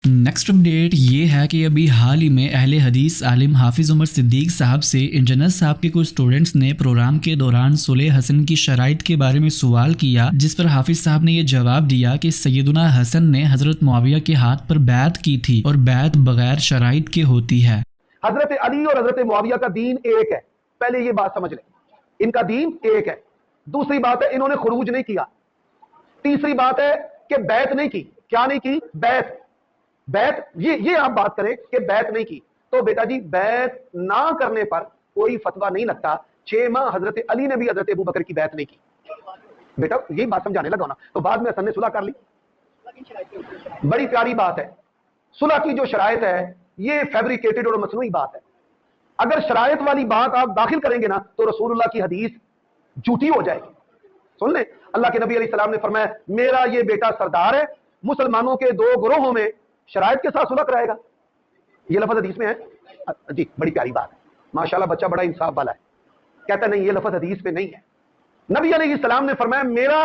Next update یہ ہے کہ ابھی حال ہی میں اہل حدیث عالم حافظ عمر صدیق صاحب سے انجینئر صاحب کے کچھ سٹوڈنٹس نے پروگرام کے دوران صلح حسن کی شرائط کے بارے میں سوال کیا، جس پر حافظ صاحب نے یہ جواب دیا کہ سیدنا حسن نے حضرت معاویہ کے ہاتھ پر بیعت کی تھی اور بیعت بغیر شرائط کے ہوتی ہے۔ حضرت علی اور حضرت معاویہ کا دین ایک ہے، پہلے یہ بات سمجھ لیں، ان کا دین ایک ہے۔ دوسری بات ہے انہوں نے خروج نہیں کیا۔ تیسری بات ہے کہ بیعت نہیں کی۔ کیا نہیں کی؟ بیعت یہ آپ بات کریں کہ بیعت نہیں کی تو بیٹا جی بیعت نہ کرنے پر کوئی فتویٰ نہیں لگتا۔ 6 ماہ حضرت علی نے بھی حضرت ابو بکر کی بیعت نہیں کی۔ بیٹا یہی بات سمجھانے لگا نا، تو بعد میں حسن نے صلح کر لی۔ بڑی پیاری بات ہے، صلح کی جو شرائط ہے یہ فیبریکیٹڈ اور مصنوعی بات ہے۔ اگر شرائط والی بات آپ داخل کریں گے نا تو رسول اللہ کی حدیث جھوٹی ہو جائے گی۔ سن لیں، اللہ کے نبی علیہ السلام نے فرمایا میرا یہ بیٹا سردار ہے، مسلمانوں کے 2 گروہوں میں شرائط کے ساتھ صلح کرائے گا۔ یہ لفظ حدیث میں ہے جی، بڑی پیاری بات ہے، ماشاءاللہ بچہ بڑا انصاف والا ہے، کہتا نہیں یہ لفظ حدیث میں نہیں ہے۔ نبی علیہ السلام نے فرمایا میرا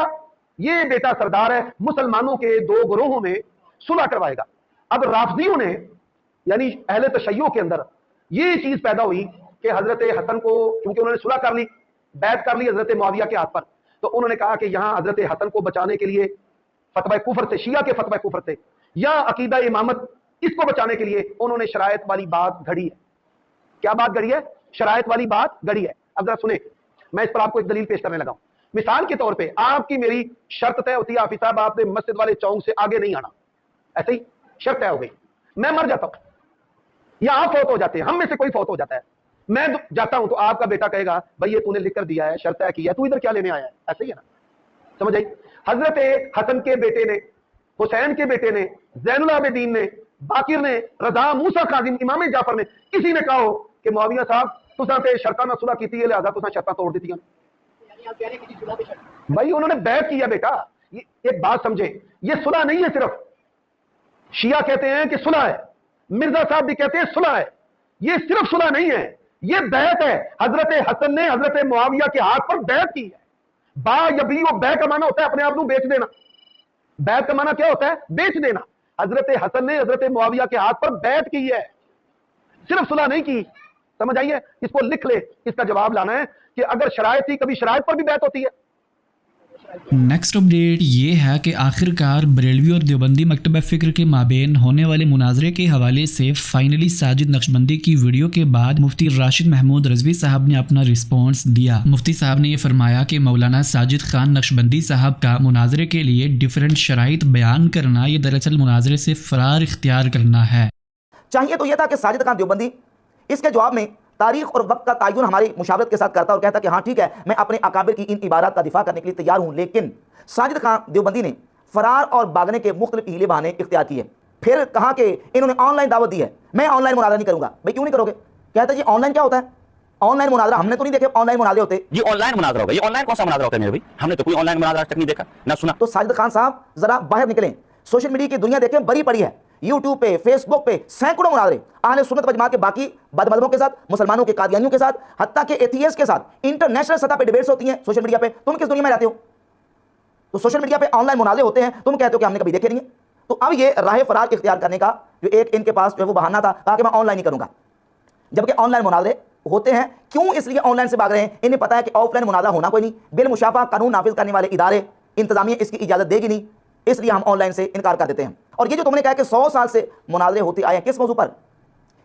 یہ بیٹا سردار ہے، مسلمانوں کے 2 گروہوں میں صلح کروائے گا۔ اب رافضیوں نے یعنی اہل تشیع کے اندر یہ چیز پیدا ہوئی کہ حضرت حسن کو کیونکہ انہوں نے صلح کر لی، بیعت کر لی حضرت معاویہ کے ہاتھ پر، تو انہوں نے کہا کہ یہاں حضرت حسن کو بچانے کے لیے فتوی کفر سے، شیعہ کے فتوی کفر سے یا عقیدہ امامت، اس کو بچانے کے لیے انہوں نے شرائط والی بات گھڑی ہے۔ کیا بات گھڑی ہے؟ شرائط والی بات گھڑی ہے۔ اب ذرا سنیں، میں اس پر آپ کو ایک دلیل پیش کرنے لگا ہوں۔ مثال کے طور پہ آپ کی میری شرط طے ہوتی ہے حافظ صاحب آپ نے مسجد والے چونک سے آگے نہیں آنا، ایسے ہی شرط طے ہو گئی، میں مر جاتا ہوں یا آپ فوت ہو جاتے ہیں، ہم میں سے کوئی فوت ہو جاتا ہے، میں جاتا ہوں تو آپ کا بیٹا کہے گا بھائی یہ تو نے لکھ کر دیا ہے، شرط طے کیا ہے، تو ادھر کیا لینے آیا ہے؟ ایسے ہی ہے نا، سمجھ آئی؟ حضرت حسن کے بیٹے نے، حسین کے بیٹے نے، زین العابدین نے، باقر نے، رضا، موسیٰ کاظم، امام جعفر نے کسی نے کہا ہو کہ معاویہ صاحب تساں تے شرطاں نہ صلح کیتی ہے لہذا تساں شرطاں توڑ دیتی ہیں؟ بھائی انہوں نے بیعت کیا بیٹا۔ ایک بات سمجھیں، یہ صلح نہیں ہے صرف، شیعہ کہتے ہیں کہ صلح ہے، مرزا صاحب بھی کہتے ہیں صلح ہے، یہ صرف صلح نہیں ہے، یہ بیعت ہے۔ حضرت حسن نے حضرت معاویہ کے ہاتھ پر بیعت کی ہے۔ با یبیع، بیع کا معنی ہوتا ہے اپنے آپ کو بیچ دینا، بیعت کا معنی کیا ہوتا ہے؟ بیچ دینا۔ حضرت حسن نے حضرت معاویہ کے ہاتھ پر بیعت کی ہے، صرف صلح نہیں کی۔ سمجھ آئیے؟ اس کو لکھ لے، اس کا جواب لانا ہے کہ اگر شرائط تھی، کبھی شرائط پر بھی بیعت ہوتی ہے۔ نیکسٹ اپڈیٹ یہ ہے کہ آخرکار بریلوی اور دیوبندی مکتبہ فکر کے مابین ہونے والے مناظرے کے حوالے سے فائنلی ساجد نقشبندی کی ویڈیو کے بعد مفتی راشد محمود رضوی صاحب نے اپنا رسپانس دیا۔ مفتی صاحب نے یہ فرمایا کہ مولانا ساجد خان نقشبندی صاحب کا مناظرے کے لیے ڈیفرنٹ شرائط بیان کرنا یہ دراصل مناظرے سے فرار اختیار کرنا ہے۔ چاہیے تو یہ تھا کہ ساجد خان دیوبندی اس کے جواب میں تاریخ اور وقت کا تعین ہماری مشاورت کے ساتھ کرتا اور کہتا کہ ہاں ٹھیک ہے میں اپنے اکابر کی ان عبارات کا دفاع کرنے کے لیے تیار ہوں، لیکن ساجد خان دیوبندی نے فرار اور بھاگنے کے مختلف ہیلے بہانے اختیار کیے۔ پھر کہا کہ انہوں نے آن لائن دعوت دی ہے، میں آن لائن مناظرہ نہیں کروں گا۔ بھائی کیوں نہیں کرو گے؟ کہتا جی آن لائن کیا ہوتا ہے؟ آن لائن مناظرہ ہم نے تو نہیں دیکھے آن لائن مناظرے ہوتے۔ یہ آن لائن مناظرہ ہوگا، یہ آن لائن کون سا مناظرہ ہوتا ہے میرے بھائی؟ ہم نے تو کوئی آن لائن مناظرہ تک نہیں دیکھا نہ سنا۔ تو ساجد خان صاحب ذرا باہر نکلیں، سوشل میڈیا کی دنیا دیکھیں بری پڑی ہے، یوٹیوب پہ، فیس بک پہ سینکڑوں مناظرے اہل سنت و جماعت کے باقی بد مذہبوں کے ساتھ، مسلمانوں کے قادیانیوں کے ساتھ، حتیٰ کہ ایتھیسٹ کے ساتھ انٹرنیشنل سطح پہ ڈیبیٹس ہوتی ہیں سوشل میڈیا پہ۔ تم کس دنیا میں رہتے ہو؟ تو سوشل میڈیا پہ آن لائن مناظرے ہوتے ہیں، تم کہتے ہو کہ ہم نے کبھی دیکھے نہیں ہیں۔ تو اب یہ راہ فرار اختیار کرنے کا جو ایک ان کے پاس جو ہے وہ بہانہ تھا، کہا کہ میں آن لائن نہیں کروں گا، جبکہ آن لائن مناظرے ہوتے ہیں۔ کیوں اس لیے آن لائن سے بھاگ رہے ہیں؟ انہیں پتا ہے کہ آف لائن مناظرہ ہونا کوئی نہیں، بالمشافہ قانون نافذ کرنے والے ادارے، انتظامیہ اس کی اجازت دے گی نہیں، اس لیے ہم آن لائن سے انکار کر دیتے ہیں۔ اور یہ جو تم نے کہا کہ 100 سال سے مناظرے ہوتے آئے ہیں، کس موضوع پر؟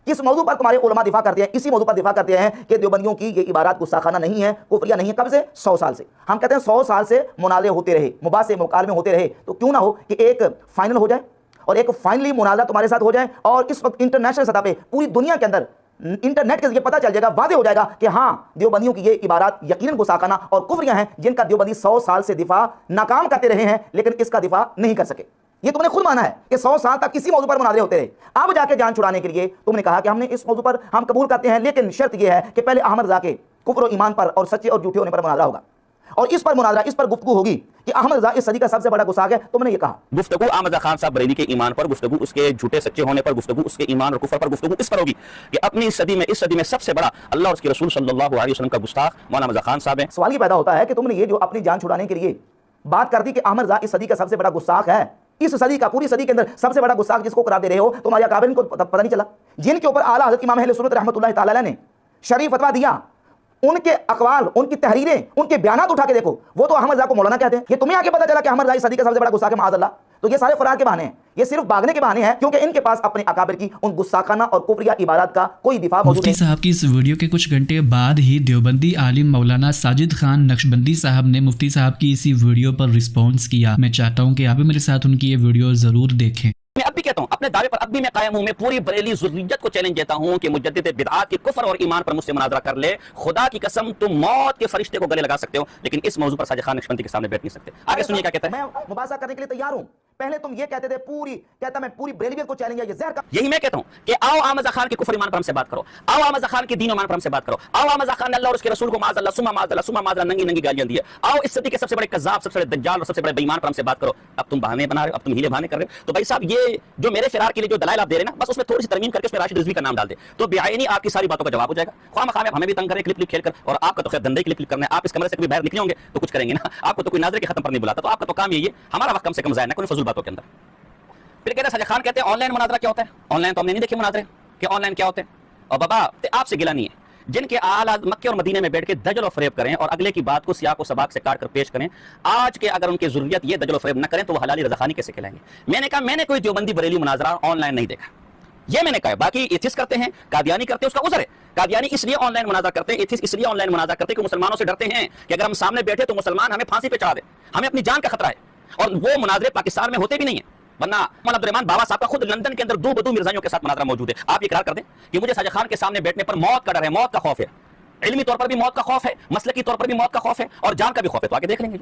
کس موضوع پر تمہارے علماء دفاع کرتے ہیں؟ اسی موضوع پر دفاع کرتے ہیں کہ دیوبندیوں کی یہ عبارات گستاخانہ نہیں ہے، کفریہ نہیں ہے۔ کب سے؟ 100 سال سے۔ ہم کہتے ہیں 100 سال سے مناظرے ہوتے رہے، مباحثے مکالمے ہوتے رہے، تو کیوں نہ ہو کہ ایک فائنل ہو جائے اور ایک فائنلی مناظرہ تمہارے ساتھ ہو جائے، اور اس وقت انٹرنیشنل سطح پہ پوری دنیا کے اندر انٹرنیٹ کے ذریعے پتہ چل جائے گا، واضح ہو جائے گا کہ ہاں دیوبندیوں کی یہ عبارات یقیناً گستاخانہ اور کفریہ ہیں، جن کا دیوبندی 100 سال سے دفاع ناکام کرتے رہے ہیں، لیکن اس کا دفاع نہیں کر سکے۔ یہ تم نے خود مانا ہے کہ 100 سال تک کسی موضوع پر مناظرے ہوتے رہے، اب جا کے جان چھڑانے کے لیے تم نے کہا کہ ہم نے اس موضوع پر ہم قبول کرتے ہیں، لیکن شرط یہ ہے کہ پہلے احمد رضا کے کفر و ایمان پر اور سچے اور جھوٹے ہونے پر مناظرہ ہوگا، اور اس پر مناظرہ، اس پر گفتگو ہوگی کہ احمد رضا اس صدی کا سب سے بڑا گستاخ ہے۔ تم نے یہ کہا گفتگو احمد رضا خان صاحب بریلی کے ایمان پر، گفتگو اس کے جھوٹے سچے ہونے پر، گفتگو اس کے ایمان اور کفر پر، گفتگو اس پر ہوگی کہ اپنی اس صدی میں سب سے بڑا اللہ اور اس کے رسول صلی اللہ علیہ وسلم کا گستاخ مولانا احمد رضا خان صاحب ہیں۔ سوال یہ پیدا ہوتا ہے کہ تم نے یہ جو اپنی جان چھڑانے کے لیے بات کر دی کہ احمد رضا اس صدی کا سب سے بڑا گستاخ ہے، اس صدی کا پوری صدی کے اندر سب سے بڑا گستاخ جس کو قرار دے رہے ہو تمہارے اکابرین کو پتہ نہیں چلا، جن کے اوپر اعلیٰ حضرت امام اہل سنت رحمۃ اللہ تعالی علیہ نے شریف فتویٰ دیا، ان کے اقوال، ان کی تحریریں، ان کے بیانات اٹھا کے دیکھو، وہ تو احمد رضا کو مولانا کہتے ہیں۔ یہ تمہیں آگے پتہ چلا کہ احمد رضا صدی کا سب سے بڑا گستاخ ہے معاذ اللہ؟ تو یہ سارے فرار کے بہانے ہیں، یہ صرف بھاگنے کے بہانے ہیں، کیونکہ ان کے پاس اپنے اکابر کی ان گستاخانہ اور کفریہ عبادات کا کوئی دفاع موجود مفتی نہیں۔ صاحب کی اس ویڈیو کے کچھ گھنٹے بعد ہی دیوبندی عالم مولانا ساجد خان نقشبندی صاحب نے مفتی صاحب کی اسی ویڈیو پر رسپانس کیا۔ میں چاہتا ہوں کہ آپ بھی میرے ساتھ ان کی یہ ویڈیو ضرور دیکھیں۔ میں اب بھی کہتا ہوں، اپنے دعوے پر اب بھی میں قائم ہوں، میں پوری بریلی ذریت کو چیلنج دیتا ہوں کہ مجدد بدعات کے کفر اور ایمان پر مجھ سے مناظرہ کر لے، خدا کی قسم تم موت کے فرشتے کو گلے لگا سکتے ہو لیکن اس موضوع پر ساجد خان نقشبندی کے سامنے بیٹھ نہیں سکتے۔ آگے سنیے کیا کہتا ہے۔ میں مباحثہ کرنے کے لیے تیار ہوں، پہلے تم یہ کہتے تھے میں پوری بریلویت کو چیلنج ہے، یہ زہر کا۔ یہی میں کہتا ہوں کہ آؤ احمد رضا خان کے کفر ایمان پر ہم سے بات کرو، آؤ احمد رضا خان کے دین و ایمان پر ہم سے بات کرو، آؤ احمد رضا خان نے اللہ اور اس کے رسول کو معاذ اللہ ثم معاذ اللہ ثم معاذ اللہ ننگی گالیاں دی ہے، آؤ اس صدی کے سب سے بڑے کذاب، سب سے بڑے دجال اور سب سے بڑے بے ایمان پر ہم سے بات کرو۔ اب تم بہانے بنا رہے ہو، اب تم ہیلے بہانے کر رہے ہو۔ تو بھائی صاحب یہ جو میرے فرار کے لیے جو دلائل آپ دے رہے ہیں نا، بس اس میں تھوڑی سی ترمیم کر کے اس میں راشد رضوی کا نام ڈال دے تو بعینی آپ کی ساری باتوں کا جواب ہو جائے گا۔ خواہ مخواہ ہمیں بھی تنگ کریں کلپ کھیل کر، اور آپ کا تو خیر دندے کلپ کرنا ہے، آپ اس کمرے سے کبھی باہر نکلے ہوں گے تو کچھ کریں گے نا، آپ کو تو کوئی ناظر کے ختم پر نہیں بلاتا، تو آپ کا تو کام یہی ہے ہمارا وقت کم سے کم ضائع نہ کریں فضول باتوں کے اندر۔ پھر کہتے ہیں ساجد خان کہتے ہیں آن لائن مناظرہ کیا ہوتا ہے؟ آن لائن تو ہم نے نہیں دیکھے مناظرے کہ آن لائن کیا ہوتے ہیں، اور بابا آپ سے گلا نہیں ہے جن کے آلات مکے اور مدینے میں بیٹھ کے دجل و فریب کریں اور اگلے کی بات کو سیاق و سباق سے کاٹ کر پیش کریں، آج کے اگر ان کی ضروریت یہ دجل و فریب نہ کریں تو وہ حلالی رضاخانی کیسے کھلائیں گے؟ میں نے کہا میں نے کوئی دیوبندی بریلی مناظرہ آن لائن نہیں دیکھا، یہ میں نے کہا۔ باقی ایتھس کرتے ہیں، قادیانی کرتے ہیں، اس کا عذر ہے۔ قادیانی اس لیے آن لائن مناظرہ کرتے ہیں، ایتھس اس لیے آن لائن مناظرہ کرتے ہیں کہ مسلمانوں سے ڈرتے ہیں کہ اگر ہم سامنے بیٹھے تو مسلمان ہمیں پھانسی پہ چڑھا دے، ہمیں اپنی جان کا خطرہ ہے، اور وہ مناظرے پاکستان میں ہوتے بھی نہیں ہیں، ورنہ مولانا عبد الرحمان بابا صاحب کا خود لندن کے اندر دو بدو مرزائیوں کے ساتھ مناظرہ موجود ہے۔ آپ اقرار کر دیں کہ مجھے ساجد خان کے سامنے بیٹھنے پر موت کا ڈر ہے، موت کا خوف ہے، علمی طور پر بھی موت کا خوف ہے، مسلکی طور پر بھی موت کا خوف ہے، اور جان کا بھی خوف ہے۔ تو آگے دیکھ لیں گے۔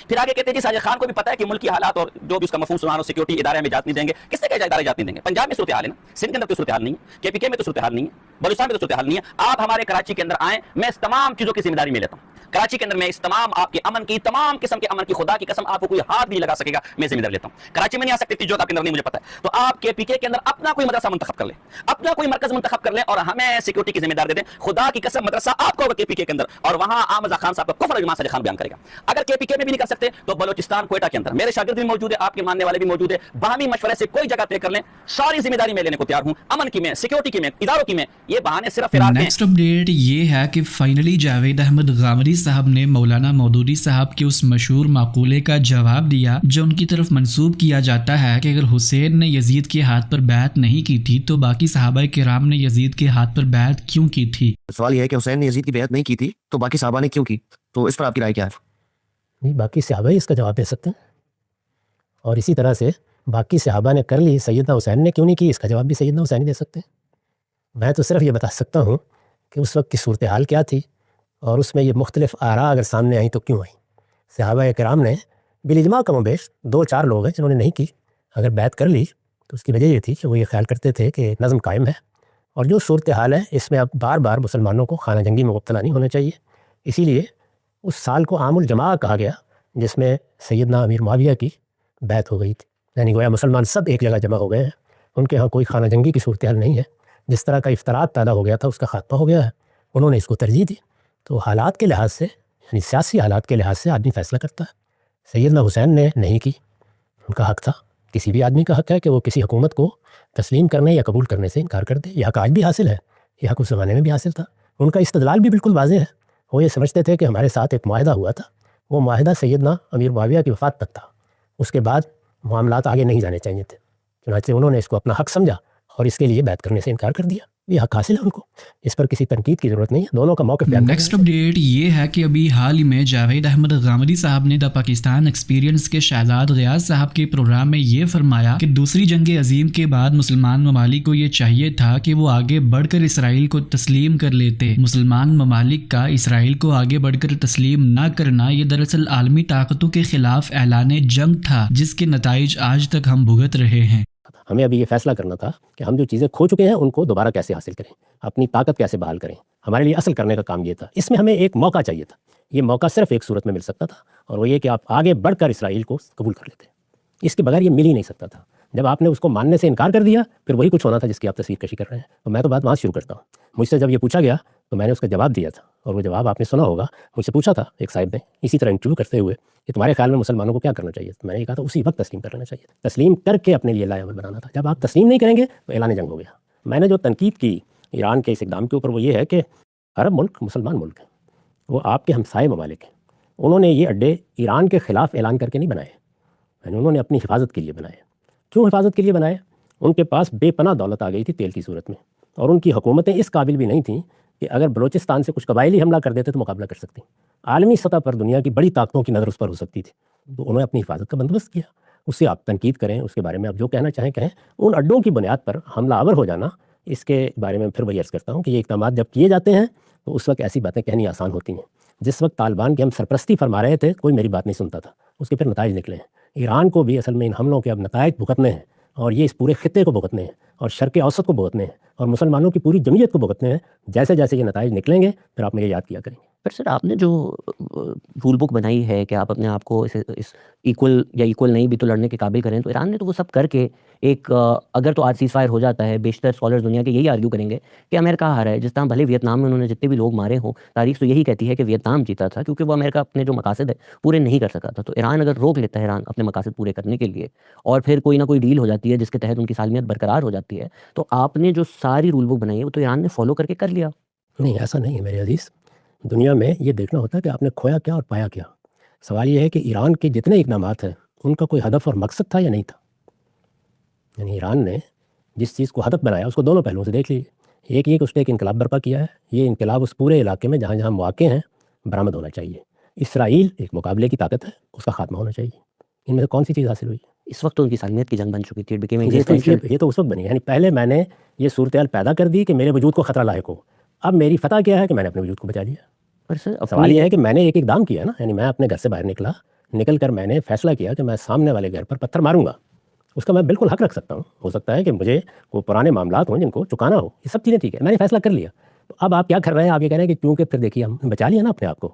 پھر آگے کہتے ہیں جی ساجد خان کو بھی پتہ ہے کہ ملکی حالات اور جو بھی اس کا مفہوم سنان اور سیکورٹی ادارے ہمیں اجازت نہیں دیں گے۔ کس نے کہا ادارے اجازت نہیں دیں گے؟ پنجاب میں صورتحال ہے نا، سندھ کے اندر تو صورتحال نہیں ہے، کے پی کے میں تو صورتحال نہیں ہے، بلوچستان میں تو صورتحال نہیں ہے۔ آپ ہمارے کراچی کے اندر آئیں، میں اس تمام چیزوں کی ذمہ داری میں لیتا ہوں۔ کراچی کے اندر میں اس تمام آپ کے امن کی، تمام قسم کے امن کی، خدا کی قسم آپ کو کوئی ہاتھ بھی لگا سکے گا، میں ذمہ داری لیتا ہوں۔ کراچی میں نہیں آ سکتے تھی جو آپ کے اندر نہیں مجھے پتا ہے، تو آپ کے پی کے اندر اپنا کوئی مدرسہ منتخب کر لیں، اپنا کوئی مرکز منتخب کر لیں اور ہمیں سیکورٹی کی ذمہ داری دے دیں۔ خدا کی قسم مدرسہ آپ کو کے پی کے اندر، اور وہاں احمد رضا خان صاحب کا کفر اجماع ساجد خان بیان کرے گا۔ اگر کے پی کے میں بھی نہیں کر سکتے تو بلوچستان کوئٹہ کے اندر میرے شاگرد بھی موجود ہے، آپ کے ماننے والے بھی موجود ہے، باہمی مشورے سے کوئی جگہ طے کر لیں، ساری ذمہ داری میں لینے کو تیار ہوں، امن کی میں، سیکورٹی کی میں، اداروں کی میں۔ یہ بہانے صرف فرار کے ہیں۔ نیکسٹ اپڈیٹ یہ ہے کہ فائنلی جاوید احمد غامدی صاحب نے مولانا مودودی صاحب کے اس مشہور مقولے کا جواب دیا جو ان کی طرف منسوب کیا جاتا ہے کہ اگر حسین نے یزید کے ہاتھ پر بیعت نہیں کی تھی تو باقی صحابہ کرام نے یزید کے ہاتھ پر بیعت کیوں کی تھی؟ سوال یہ ہے کہ حسین نے یزید کی بیعت نہیں کی تھی تو باقی صحابہ نے کیوں کی؟ تو اس پر آپ کی رائے کیا ہے؟ نہیں، باقی صحابہ ہی اس کا جواب دے سکتے ہیں، اور اسی طرح سے باقی صحابہ نے کر لی، سیدنا حسین نے کیوں نہیں کی، اس کا جواب بھی سیدنا حسین ہی دے سکتے ہیں۔ میں تو صرف یہ بتا سکتا ہوں کہ اس وقت کی صورتحال کیا تھی، اور اس میں یہ مختلف آراء اگر سامنے آئیں تو کیوں آئیں۔ صحابہ کرام نے بالاجماع کم و بیش 2-4 لوگ ہیں جنہوں نے نہیں کی، اگر بیعت کر لی تو اس کی وجہ یہ تھی کہ وہ یہ خیال کرتے تھے کہ نظم قائم ہے، اور جو صورتحال ہے اس میں اب بار بار مسلمانوں کو خانہ جنگی میں مبتلا نہیں ہونا چاہیے، اسی لیے اس سال کو عام الجماع کہا گیا جس میں سیدنا امیر معاویہ کی بیعت ہو گئی تھی، یعنی گویا مسلمان سب ایک جگہ جمع ہو گئے ہیں، ان کے ہاں کوئی خانہ جنگی کی صورتحال نہیں ہے، جس طرح کا افتراق پیدا ہو گیا تھا اس کا خاتمہ ہو گیا ہے، انہوں نے اس کو ترجیح دی۔ تو حالات کے لحاظ سے، یعنی سیاسی حالات کے لحاظ سے آدمی فیصلہ کرتا ہے۔ سیدنا حسین نے نہیں کی، ان کا حق تھا، کسی بھی آدمی کا حق ہے کہ وہ کسی حکومت کو تسلیم کرنے یا قبول کرنے سے انکار کر دے، یہ حق آج بھی حاصل ہے، یہ حق اس زمانے میں بھی حاصل تھا۔ ان کا استدلال بھی بالکل واضح ہے، وہ یہ سمجھتے تھے کہ ہمارے ساتھ ایک معاہدہ ہوا تھا، وہ معاہدہ سیدنا امیر معاویہ کی وفات تک تھا، اس کے بعد معاملات آگے نہیں جانے چاہیے تھے، چنانچہ انہوں نے اس کو اپنا حق سمجھا اور اس کے لیے بیعت کرنے سے انکار کر دیا۔ یہ حق حاصل ہے ان کو، اس پر کسی تنقید کی ضرورت نہیں ہے، دونوں کا موقف بیان کرنا نیکسٹ اپڈیٹ یہ ہے کہ ابھی حال ہی میں جاوید احمد غامدی صاحب نے دا پاکستان ایکسپیرینس کے شہزاد غیاث صاحب کے پروگرام میں یہ فرمایا کہ دوسری جنگ عظیم کے بعد مسلمان ممالک کو یہ چاہیے تھا کہ وہ آگے بڑھ کر اسرائیل کو تسلیم کر لیتے۔ مسلمان ممالک کا اسرائیل کو آگے بڑھ کر تسلیم نہ کرنا یہ دراصل عالمی طاقتوں کے خلاف اعلان جنگ تھا جس کے نتائج آج تک ہم بھگت رہے ہیں۔ ہمیں ابھی یہ فیصلہ کرنا تھا کہ ہم جو چیزیں کھو چکے ہیں ان کو دوبارہ کیسے حاصل کریں، اپنی طاقت کیسے بحال کریں۔ ہمارے لیے اصل کرنے کا کام یہ تھا، اس میں ہمیں ایک موقع چاہیے تھا، یہ موقع صرف ایک صورت میں مل سکتا تھا، اور وہ یہ کہ آپ آگے بڑھ کر اسرائیل کو قبول کر لیتے، اس کے بغیر یہ مل ہی نہیں سکتا تھا۔ جب آپ نے اس کو ماننے سے انکار کر دیا پھر وہی کچھ ہونا تھا جس کی آپ تصویر کشی کر رہے ہیں۔ تو میں تو بات وہاں شروع کرتا ہوں، مجھ سے جب یہ پوچھا گیا تو میں نے اس کا جواب دیا تھا، اور وہ جواب آپ نے سنا ہوگا، مجھ سے پوچھا تھا ایک صاحب نے اسی طرح انٹرویو کرتے ہوئے کہ تمہارے خیال میں مسلمانوں کو کیا کرنا چاہیے، تو میں نے یہ کہا تھا اسی وقت تسلیم کر لینا چاہیے، تسلیم کر کے اپنے لیے لائے عمل بنانا تھا۔ جب آپ تسلیم نہیں کریں گے تو اعلان جنگ ہو گیا۔ میں نے جو تنقید کی ایران کے اس اقدام کے اوپر وہ یہ ہے کہ عرب ملک مسلمان ملک ہے، وہ آپ کے ہمسائے ممالک ہیں، انہوں نے یہ اڈے ایران کے خلاف اعلان کر کے نہیں بنائے، یعنی انہوں نے اپنی حفاظت کے لیے بنائے۔ کیوں حفاظت کے لیے بنائے؟ ان کے پاس بے پناہ دولت آ گئی تھی تیل کی صورت میں، اور ان کی حکومتیں اس قابل بھی نہیں تھیں کہ اگر بلوچستان سے کچھ قبائلی حملہ کر دیتے تو مقابلہ کر سکتی، عالمی سطح پر دنیا کی بڑی طاقتوں کی نظر اس پر ہو سکتی تھی، تو انہوں نے اپنی حفاظت کا بندوبست کیا۔ اس سے آپ تنقید کریں، اس کے بارے میں آپ جو کہنا چاہیں کہیں، ان اڈوں کی بنیاد پر حملہ آور ہو جانا، اس کے بارے میں پھر وہی عرض کرتا ہوں کہ یہ اقدامات جب کیے جاتے ہیں تو اس وقت ایسی باتیں کہنی آسان ہوتی ہیں۔ جس وقت طالبان کی ہم سرپرستی فرما رہے تھے کوئی میری بات نہیں سنتا تھا، اس کے پھر نتائج نکلے ہیں۔ ایران کو بھی اصل میں ان حملوں کے اب نتائج بھگتنے ہیں، اور یہ اس پورے خطے کو بھگتنے ہیں، اور شرق اوسط کو بھگتنے ہیں، اور مسلمانوں کی پوری جمعیت کو بھگتنے ہیں۔ جیسے جیسے یہ نتائج نکلیں گے پھر آپ مجھے یاد کیا کریں گے۔ پر سر آپ نے جو رول بک بنائی ہے کہ آپ اپنے آپ کو اس ایکول یا ایکول نہیں بھی تو لڑنے کے قابل کریں، تو ایران نے تو وہ سب کر کے ایک اگر تو آج سیز فائر ہو جاتا ہے، بیشتر اسکالرز دنیا کے یہی آرگیو کریں گے کہ امریکہ ہارا ہے۔ جس طرح بھلے ویتنام میں انہوں نے جتنے بھی لوگ مارے ہوں، تاریخ تو یہی کہتی ہے کہ ویتنام جیتا تھا کیونکہ وہ امریکہ اپنے جو مقاصد ہے پورے نہیں کر سکا تھا۔ تو ایران اگر روک لیتا ہے ایران اپنے مقاصد پورے کرنے کے لیے، اور پھر کوئی نہ کوئی ڈیل ہو جاتی ہے جس کے تحت ان کی سالمیت برقرار ہو جاتی ہے، تو آپ نے جو ساری رول بک بنائی ہے وہ تو ایران نے فالو کر کے کر لیا۔ نہیں، ایسا نہیں ہے میرے عزیز۔ دنیا میں یہ دیکھنا ہوتا ہے کہ آپ نے کھویا کیا اور پایا کیا۔ سوال یہ ہے کہ ایران کے جتنے اقدامات ہیں ان کا کوئی ہدف اور مقصد تھا یا نہیں تھا؟ یعنی ایران نے جس چیز کو ہدف بنایا اس کو دونوں پہلوؤں سے دیکھ لیجیے۔ ایک یہ کہ اس نے ایک انقلاب برپا کیا ہے، یہ انقلاب اس پورے علاقے میں جہاں جہاں مواقع ہیں برآمد ہونا چاہیے۔ اسرائیل ایک مقابلے کی طاقت ہے، اس کا خاتمہ ہونا چاہیے۔ ان میں سے کون سی چیز حاصل ہوئی؟ اس وقت تو ان کی سالمیت کی جنگ بن چکی تھی۔ یہ تو اس وقت بنی، یعنی پہلے میں نے یہ صورتحال پیدا کر دی کہ میرے وجود کو خطرہ لاحق ہو، اب میری فتح کیا ہے کہ میں نے اپنے وجود کو بچا لیا۔ پر سر سوال یہ ہے کہ میں نے ایک اقدام کیا نا، یعنی میں اپنے گھر سے باہر نکل کر میں نے فیصلہ کیا کہ میں سامنے والے گھر پر پتھر ماروں گا، اس کا میں بالکل حق رکھ سکتا ہوں۔ ہو سکتا ہے کہ مجھے کوئی پرانے معاملات ہوں جن کو چکانا ہو، یہ سب چیزیں ٹھیک ہے، میں نے فیصلہ کر لیا۔ تو اب آپ کیا کر رہے ہیں؟ آپ یہ کہہ رہے ہیں کہ کیونکہ پھر دیکھیے ہم بچا لیا نا اپنے آپ کو،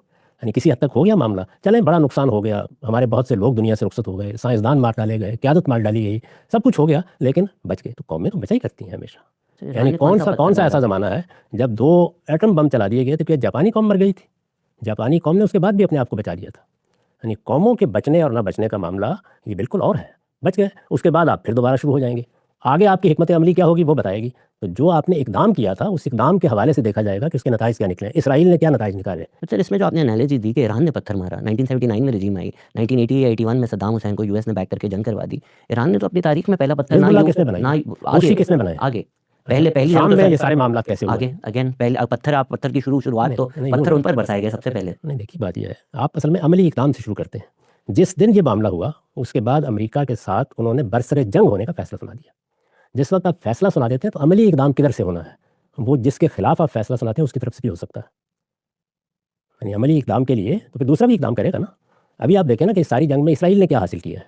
یعنی کسی حد تک ہو گیا معاملہ، چلیں بڑا نقصان ہو گیا، ہمارے بہت سے لوگ دنیا سے رخصت ہو گئے، سائنسدان مار ڈالے گئے، قیادت مار ڈالی گئی، سب کچھ ہو گیا، لیکن بچ گئے۔ تو قومیں تو بچائی کرتی ہیں ہمیشہ۔ یعنی کون سا ایسا زمانہ ہے جب 2 ایٹم بم چلا دیے گئے تو کیا جاپانی قوم مر گئی تھی؟ جاپانی قوم نے اس کے بعد بھی اپنے آپ کو بچا لیا تھا۔ یعنی قوموں کے بچنے اور نہ بچنے کا معاملہ یہ بالکل اور ہے۔ بچ گئے، اس کے بعد آپ پھر دوبارہ شروع ہو جائیں گے۔ آگے آپ کی حکمت عملی کیا ہوگی وہ بتائے گی۔ تو جو آپ نے اقدام کیا تھا اس اقدام کے حوالے سے دیکھا جائے گا کہ اس کے نتائج کیا نکلے۔ اسرائیل نے کیا نتائج نکالے؟ سر اس میں جو آپ نے انالوجی دی کہ ایران نے پتھر مارا، 1979 میں رجیم آئی، 1980 یا 81 میں صدام حسین کو یو ایس نے بیک کر کے جنگ کروا دی۔ ایران نے تو اپنی تاریخ میں پہلا پتھر کس نے بنایا؟ آگے پہلی شام میں یہ سارے معاملات کیسے ہوئے؟ آگے اگین پہلے پتھر کی شروعات تو پتھر ان پر برسائے گئے سب سے پہلے۔ نہیں، دیکھیے بات یہ ہے، آپ اصل میں عملی اقدام سے شروع کرتے ہیں۔ جس دن یہ معاملہ ہوا اس کے بعد امریکہ کے ساتھ انہوں نے برسر جنگ ہونے کا فیصلہ سنا دیا۔ جس وقت آپ فیصلہ سنا دیتے ہیں تو عملی اقدام کدھر سے ہونا ہے؟ وہ جس کے خلاف آپ فیصلہ سناتے ہیں اس کی طرف سے بھی ہو سکتا ہے۔ یعنی عملی اقدام کے لیے تو پھر دوسرا بھی اقدام کرے گا نا۔ ابھی آپ دیکھیں نا کہ اس ساری جنگ میں اسرائیل نے کیا حاصل کیا ہے۔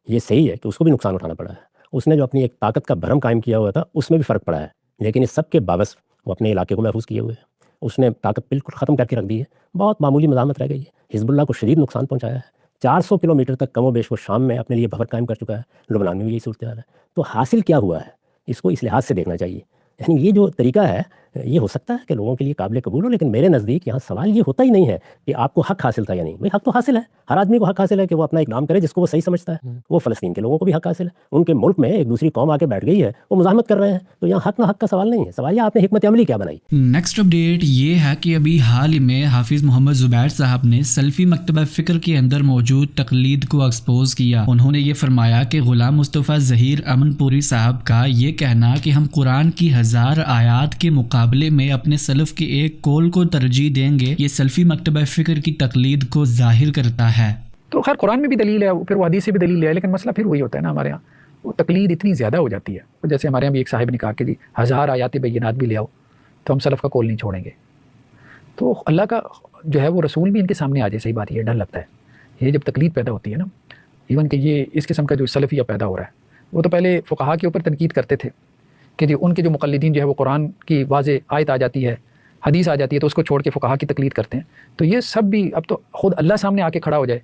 یہ صحیح ہے کہ اس کو بھی نقصان اٹھانا پڑا ہے، اس نے جو اپنی ایک طاقت کا بھرم قائم کیا ہوا تھا اس میں بھی فرق پڑا ہے، لیکن اس سب کے باوجود وہ اپنے علاقے کو محفوظ کیے ہوئے ہے۔ اس نے طاقت بالکل ختم کر کے رکھ دی ہے، بہت معمولی مزاحمت رہ گئی ہے۔ حزب اللہ کو شدید نقصان پہنچایا ہے، 400 کلومیٹر تک کم و بیش وہ شام میں اپنے لیے بفر قائم کر چکا ہے، لبنان میں بھی یہی صورتحال ہے۔ تو حاصل کیا ہوا ہے اس کو اس لحاظ سے دیکھنا چاہیے۔ یعنی یہ جو طریقہ ہے یہ ہو سکتا ہے کہ لوگوں کے لیے قابل قبول ہو، لیکن میرے نزدیک یہاں سوال یہ ہوتا ہی نہیں ہے کہ آپ کو حق حاصل تھا یا نہیں۔ بھائی حق تو حاصل ہے، ہر آدمی کو حق حاصل ہے کہ وہ اپنا اقدام کرے جس کو وہ صحیح سمجھتا ہے۔ وہ فلسطین کے لوگوں کو بھی حق حاصل ہے، ان کے ملک میں ایک دوسری قوم آ کے بیٹھ گئی ہے، وہ مزاحمت کر رہے ہیں، تو یہاں حق نہ حق کا سوال نہیں ہے، سوال یہ آپ نے حکمت عملی کیا بنائی۔ نیکسٹ اپڈیٹ یہ ہے کہ ابھی حال ہی میں حافظ محمد زبیر صاحب نے سلفی مکتبہ فکر کے اندر موجود تقلید کو ایکسپوز کیا۔ انہوں نے یہ فرمایا کہ غلام مصطفیٰ ظہیر امن پوری صاحب کا یہ کہنا کہ ہم قرآن کی 1000 آیات کے مقابلے میں اپنے سلف کے ایک قول کو ترجیح دیں گے، یہ سلفی مکتبہ فکر کی تقلید کو ظاہر کرتا ہے۔ تو خیر قرآن میں بھی دلیل ہے، پھر وہ حدیث سے بھی دلیل ہے، لیکن مسئلہ پھر وہی ہوتا ہے نا، ہمارے یہاں وہ تقلید اتنی زیادہ ہو جاتی ہے۔ جیسے ہمارے یہاں بھی ایک صاحب نے کہا کہ جی 1000 آیات بینات بھی لے آؤ تو ہم سلف کا قول نہیں چھوڑیں گے۔ تو اللہ کا جو ہے وہ رسول بھی ان کے سامنے آ جائے، صحیح بات یہ ڈر لگتا ہے۔ یہ جب تقلید پیدا ہوتی ہے نا، ایون کہ یہ اس قسم کا جو سلفیہ پیدا ہو رہا ہے، وہ تو پہلے فقہا کے اوپر تنقید کرتے تھے کہ جی ان کے جو مقلدین جو ہے وہ قرآن کی واضح آیت آ جاتی ہے، حدیث آ جاتی ہے تو اس کو چھوڑ کے فقہا کی تقلید کرتے ہیں۔ تو یہ سب بھی اب تو خود اللہ سامنے آ کے کھڑا ہو جائے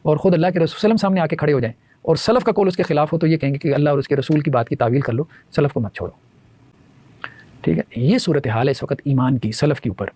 اور خود اللہ کے رسول صلی اللہ علیہ وسلم سامنے آ کے کھڑے ہو جائیں اور سلف کا قول اس کے خلاف ہو تو یہ کہیں گے کہ اللہ اور اس کے رسول کی بات کی تعویل کر لو، سلف کو مت چھوڑو۔ ٹھیک ہے، یہ صورتحال ہے اس وقت ایمان کی، سلف کے اوپر.